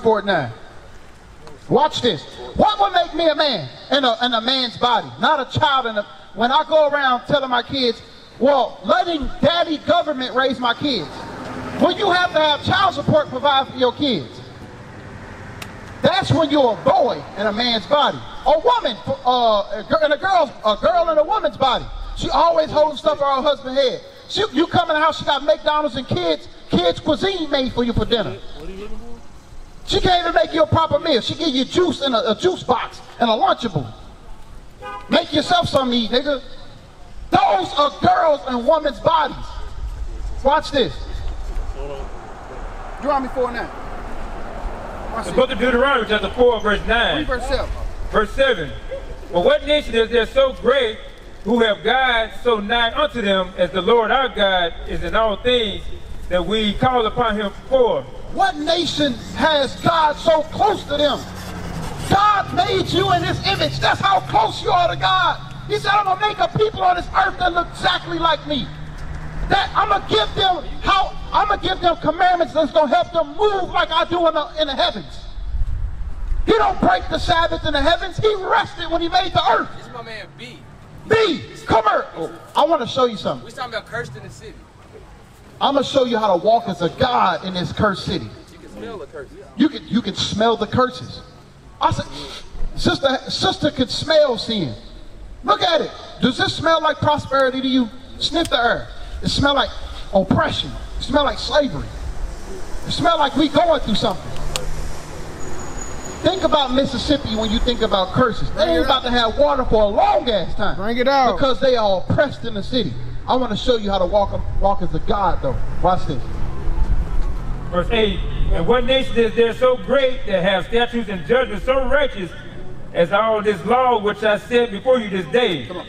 49. Watch this. What would make me a man in a man's body? Not a child. When I go around telling my kids, well, letting daddy government raise my kids. When you have to have child support provide for your kids. That's when you're a boy in a man's body. A woman, a girl in a woman's body. She always holding stuff on her husband's head. You come in the house, she got McDonald's and kids cuisine made for you for dinner. She can't even make you a proper meal. She give you juice in a juice box and a Lunchable. Make yourself something to eat, nigga. Those are girls in women's bodies. Watch this. Deuteronomy 4:9. The book of Deuteronomy, chapter 4, verse 9. Read verse 7. Verse 7. But what nation is there so great who have God so nigh unto them as the Lord our God is in all things that we call upon him for? What nation has God so close to them? God made you in his image. That's how close you are to God. He said, I'm gonna make a people on this earth that look exactly like me. That I'm gonna give them commandments that's gonna help them move like I do in the heavens. He don't break the Sabbath in the heavens. He rested when he made the earth. This is my man B. B, come here. Oh, I want to show you something. We're talking about cursed in the city. I'm gonna show you how to walk as a God in this cursed city. You can smell the curses. You can smell the curses. I said, sister could smell sin. Look at it. Does this smell like prosperity to you? Sniff the air. It smells like oppression. It smells like slavery. It smells like we going through something. Think about Mississippi when you think about curses. They ain't about to have water for a long ass time. Bring it out. Because they are oppressed in the city. I want to show you how to walk as a God though. Watch this. Verse 8. And what nation is there so great that have statutes and judgments so righteous as all this law which I set before you this day? Come on.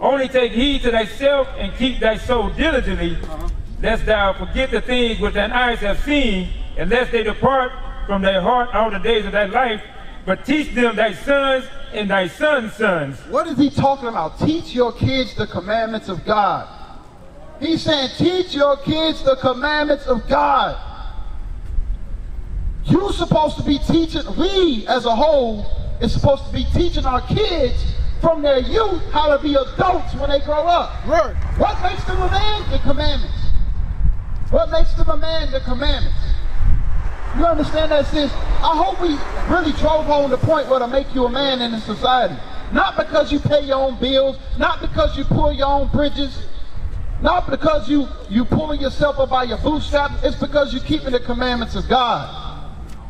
Only take heed to thyself and keep thy soul diligently, lest thou forget the things which thine eyes have seen, and lest they depart from thy heart all the days of thy life, but teach them thy sons and thy sons' sons. What is he talking about? Teach your kids the commandments of God. He's saying teach your kids the commandments of God. You're supposed to be teaching, we as a whole is supposed to be teaching our kids from their youth how to be adults when they grow up. Right. What makes them a man? The commandments. What makes them a man? The commandments. You understand that, sis? I hope we really drove home the point where to make you a man in this society. Not because you pay your own bills, not because you pull your own bridges, not because you pulling yourself up by your bootstraps. It's because you're keeping the commandments of God.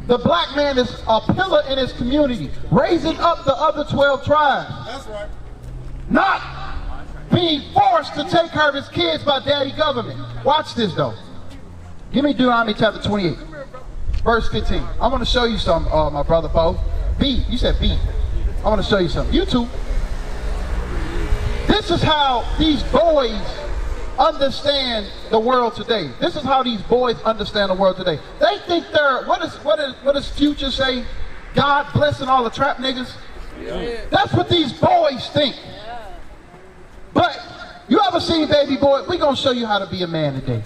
The black man is a pillar in his community, raising up the other 12 tribes. That's right. Not being forced to take care of his kids by daddy government. Watch this though. Give me Deuteronomy chapter 28, verse 15. I want to show you something, my brother Bo. B, you said B. I want to show you something. You too. This is how these boys understand the world today. This is how these boys understand the world today. They think they're, what does Future say? God blessing all the trap niggas? Yeah. That's what these boys think. Yeah. But you ever seen Baby Boy? We gonna show you how to be a man today.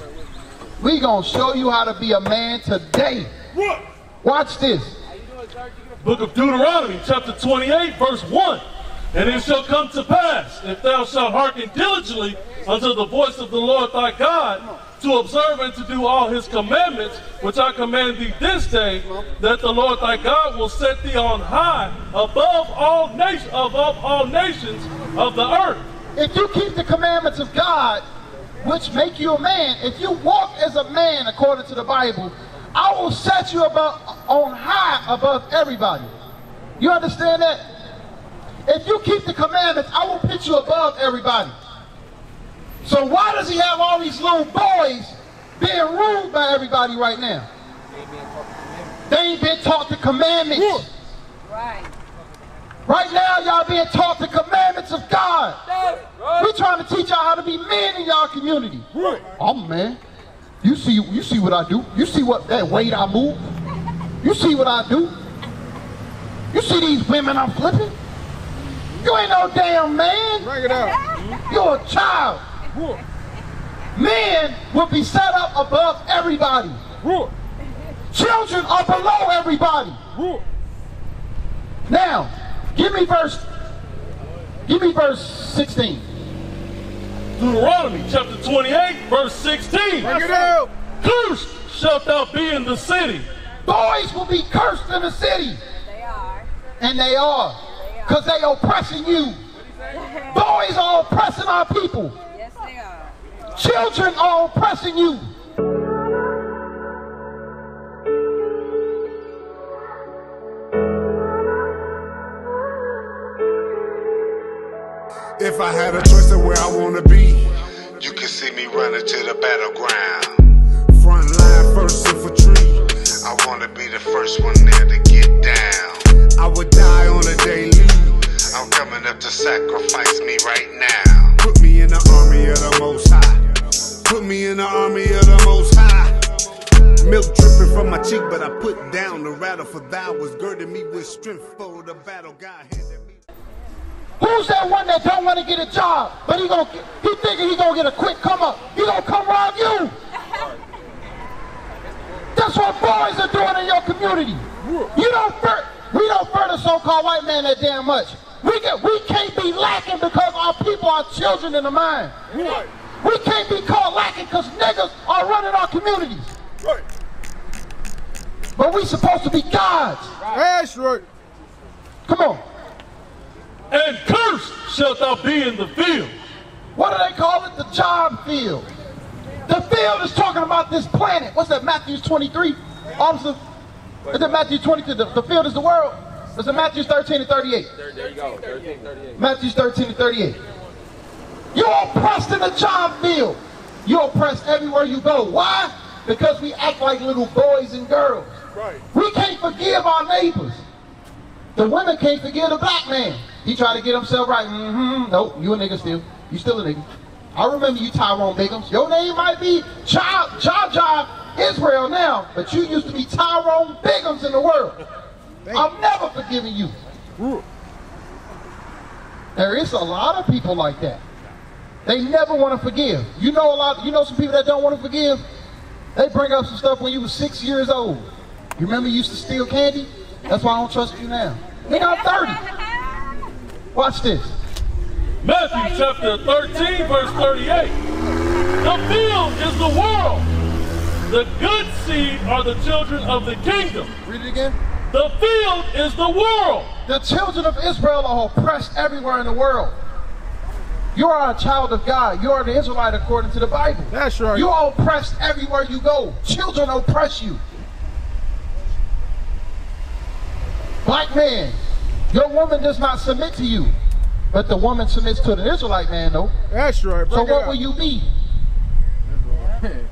We gonna show you how to be a man today. What? Watch this. Book of Deuteronomy, chapter 28, verse 1. And it shall come to pass, if thou shalt hearken diligently unto the voice of the Lord thy God, to observe and to do all his commandments, which I command thee this day, that the Lord thy God will set thee on high above all nations of the earth. If you keep the commandments of God, which make you a man, if you walk as a man according to the Bible, I will set you on high above everybody. You understand that? If you keep the commandments, I will put you above everybody. So why does he have all these little boys being ruled by everybody right now? They ain't been taught the commandments. Right. Right now, y'all being taught the commandments of God. We're trying to teach y'all how to be men in y'all community. I'm a man. You see what I do. You see what that weight I move. You see what I do. You see these women I'm flipping. You ain't no damn man. Bring it out. You're a child. Men will be set up above everybody. Children are below everybody. Now, give me verse 16. Deuteronomy chapter 28, verse 16. Bring it out. Cursed shalt thou be in the city. Boys will be cursed in the city. They are. And they are. Because they oppressing you. Boys are oppressing our people. Yes, they are. Children are oppressing you. If I had a choice of where I wanna be, You can see me running to the battleground. front line, first infantry. I wanna be the first one there to get down. I would die on a daily. I'm coming up to sacrifice me right now. Put me in the army of the Most High. Put me in the army of the Most High. Milk dripping from my cheek, but I put down the rattle, for thou was girding me with strength for the battle. God handed me. Who's that one that don't want to get a job, but he thinking he gonna get a quick come up? He gonna come rob you. That's what boys are doing in your community. We don't fear the so-called white man that damn much. We can't be lacking because our people are children in the mind. We can't be called lacking because niggas are running our communities. But we supposed to be gods. That's right. Come on. And cursed shalt thou be in the field. What do they call it? The job field. The field is talking about this planet. What's that, Matthew 23? Officer? Is it Matthew 22? The field is the world. Is it Matthew 13 and 38? There you go. 13, 38. Matthew 13 and 38. You're oppressed in the job field. You're oppressed everywhere you go. Why? Because we act like little boys and girls. Right. We can't forgive our neighbors. The women can't forgive the black man. He tried to get himself right. Nope, you a nigga still. You still a nigga. I remember you, Tyrone Biggums. Your name might be Jaja Israel now, but you used to be Tyrone Biggums in the world. I'm never forgiving you. There is a lot of people like that. They never want to forgive. You know some people that don't want to forgive? They bring up some stuff when you were 6 years old. You remember you used to steal candy? That's why I don't trust you now. Nigga, I'm 30. Watch this. Matthew chapter 13, verse 38. The field is the world. The good seed are the children of the kingdom. Read it again. The field is the world. The children of Israel are oppressed everywhere in the world. You are a child of God. You are the Israelite according to the Bible. That's right. You are oppressed everywhere you go. Children oppress you. Black man, your woman does not submit to you, but the woman submits to the Israelite man, though. That's right. So what will you be?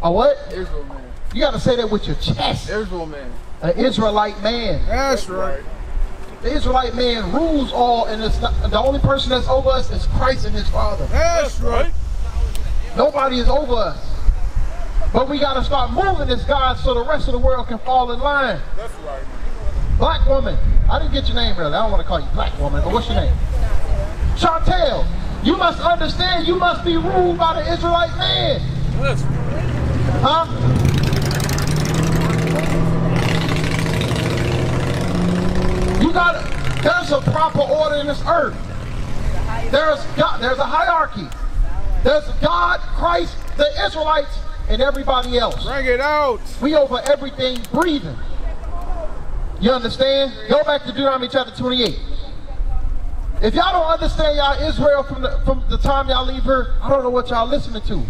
A what? Israel man. You got to say that with your chest. Israel man. An Israelite man. That's right. The Israelite man rules all, and it's not, the only person that's over us is Christ and his Father. That's right. Nobody is over us. But we got to start moving as God so the rest of the world can fall in line. That's right. Black woman. I didn't get your name earlier. I don't want to call you black woman, but what's your name? Chantel. You must understand you must be ruled by the Israelite man. Yes. Huh? There's a proper order in this earth. There's a hierarchy. There's God, Christ, the Israelites, and everybody else. Bring it out. We over everything breathing. You understand? Go back to Deuteronomy chapter 28. If y'all don't understand y'all Israel from the time y'all leave her, I don't know what y'all listening to.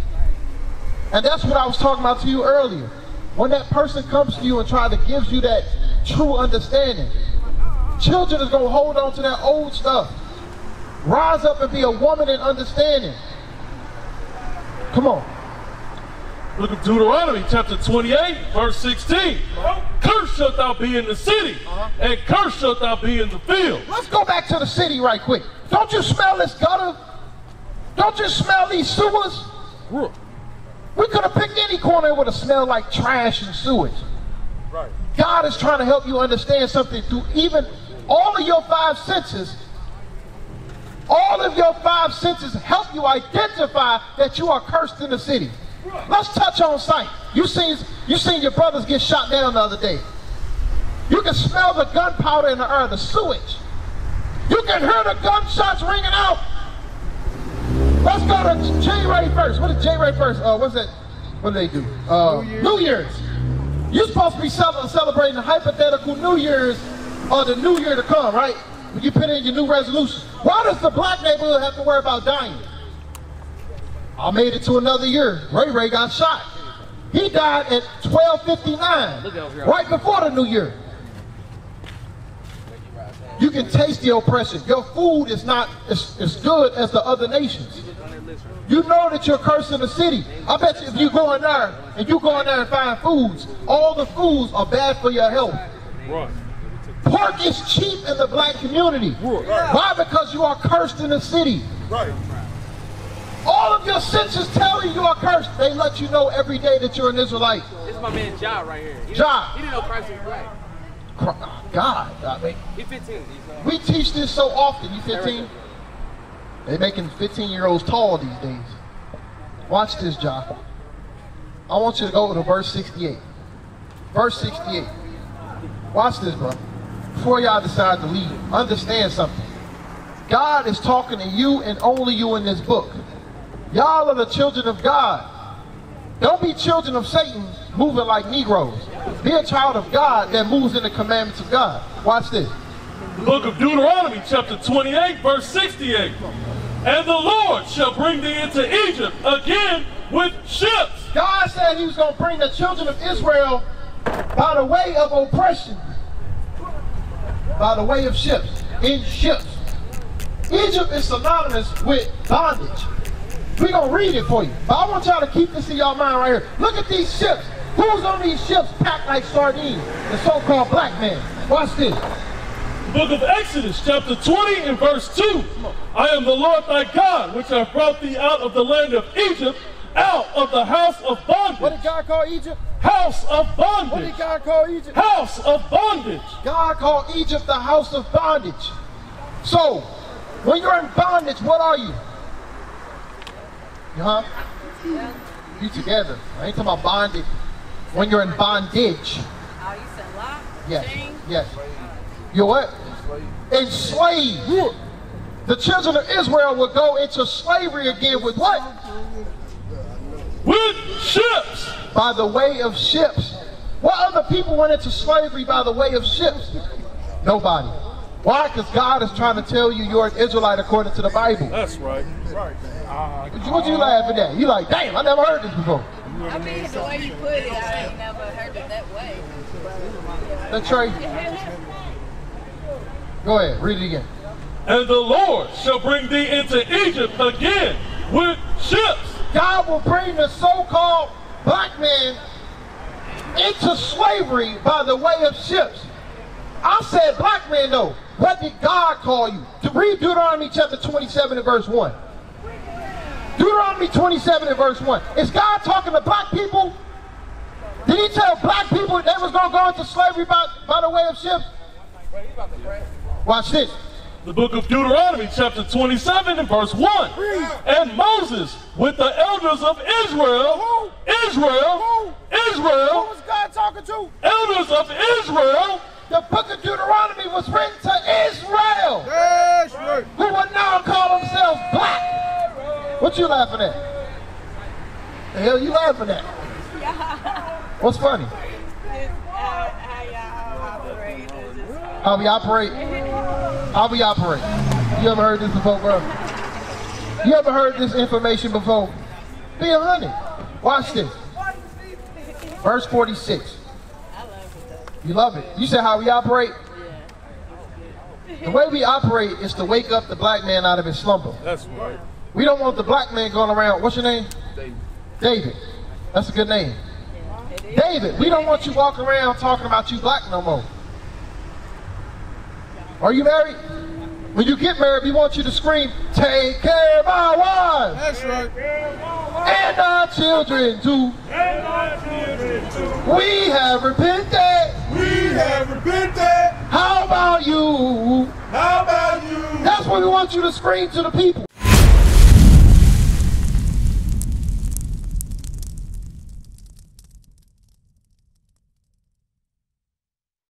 And that's what I was talking about to you earlier. When that person comes to you and tries to give you that true understanding, children is going to hold on to that old stuff. Rise up and be a woman in understanding. Come on. Look at Deuteronomy chapter 28, verse 16. Cursed shalt thou be in the city, and cursed shalt thou be in the field. Let's go back to the city right quick. Don't you smell this gutter? Don't you smell these sewers? We could have picked any corner that would have smelled like trash and sewage. Right. God is trying to help you understand something through even all of your five senses. All of your five senses help you identify that you are cursed in the city. Let's touch on sight. You seen your brothers get shot down the other day. You can smell the gunpowder in the air, the sewage. You can hear the gunshots ringing out. Let's go to January 1st. What is January 1st? What's that? What do they do? New Year's. You're supposed to be celebrating the hypothetical New Year's or the new year to come, right? When you put in your new resolution. Why does the black neighborhood have to worry about dying? I made it to another year. Ray got shot. He died at 12:59, right before the new year. You can taste the oppression. Your food is not as good as the other nations. You know that you're cursing the city. I bet you if you go in there and find foods, all the foods are bad for your health. Right. Pork is cheap in the black community. Why? Because you are cursed in the city. Right. All of your senses tell you are cursed. They let you know every day that you're an Israelite. This is my man Ja right here. Ja. He didn't know Christ was black. God, I mean, He 15. we teach this so often. You 15? They're making 15-year-olds tall these days. Watch this, Ja. I want you to go to verse 68. Verse 68. Watch this, bro. Before y'all decide to leave, understand something. God is talking to you and only you in this book. Y'all are the children of God. Don't be children of Satan moving like Negroes. Be a child of God that moves in the commandments of God. Watch this. The book of Deuteronomy, chapter 28, verse 68. And the Lord shall bring thee into Egypt again with ships. God said he was going to bring the children of Israel by the way of oppression. By the way of ships. In ships. Egypt is synonymous with bondage. We're going to read it for you. But I want y'all to keep this in your mind right here. Look at these ships. Who's on these ships packed like sardines? The so-called black man. Watch this. The book of Exodus, chapter 20 and verse 2. I am the Lord thy God, which have brought thee out of the land of Egypt, out of the house of bondage. What did God call Egypt? House of bondage. What did God call Egypt? House of bondage. God called Egypt the house of bondage. So, when you're in bondage, what are you? Huh? You together. I ain't talking about bondage. When you're in bondage. Oh, you said lock? Yes. Chain? Yes. You're what? Enslaved. The children of Israel would go into slavery again with what? With ships. By the way of ships. What other people went into slavery by the way of ships? Nobody. Why? Because God is trying to tell you you're an Israelite according to the Bible. That's right. Right. What you laughing at? You like, damn, I never heard this before. I mean, the way you put it, I ain't never heard it that way. That's right. Go ahead, read it again. And the Lord shall bring thee into Egypt again with ships. God will bring the so-called black man into slavery by the way of ships. I said black man though. What did God call you? To read Deuteronomy chapter 27 and verse 1. Deuteronomy 27 and verse 1. Is God talking to black people? Did he tell black people they was going to go into slavery by the way of ships? Watch this. The book of Deuteronomy, chapter 27 and verse 1. And Moses with the elders of Israel. Israel. Who was God talking to? Elders of Israel. The book of Deuteronomy was written to Israel, That's right. who would now call themselves black. What you laughing at? The hell you laughing at? What's funny? How we operate? How we operate? You ever heard this before, bro? You ever heard this information before? Be a honey. Watch this. Verse 46. You love it. You said how we operate? The way we operate is to wake up the black man out of his slumber. That's right. We don't want the black man going around. What's your name? David. That's a good name. David, we don't want you walking around talking about you black no more. Are you married? When you get married, we want you to scream, take care of our wives. That's right. And our children too. We have repented. We have repented. How about you? How about you? That's what we want you to scream to the people.